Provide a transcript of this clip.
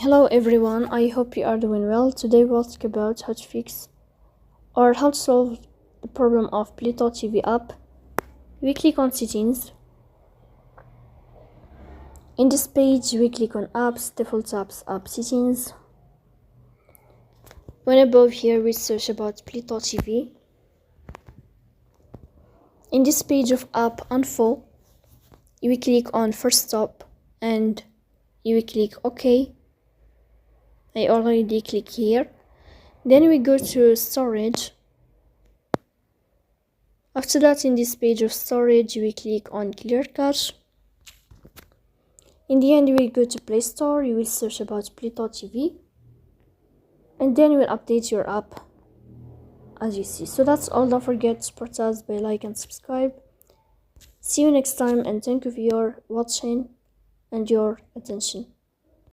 Hello everyone, I hope you are doing well. Today we'll talk about how to fix or how to solve the problem of Pluto TV app. We click on settings. In this page we click on apps, default apps, app settings. When above here we search about Pluto TV. In this page of app info, you will click on first stop and you will click OK. I already click here. Then we go to storage. After that, in this page of storage, we click on clear cache. In the end, you will go to Play Store. You will search about Pluto TV, and then you will update your app as you see. So that's all. Don't forget to support us by like and subscribe. See you next time, and thank you for your watching and your attention.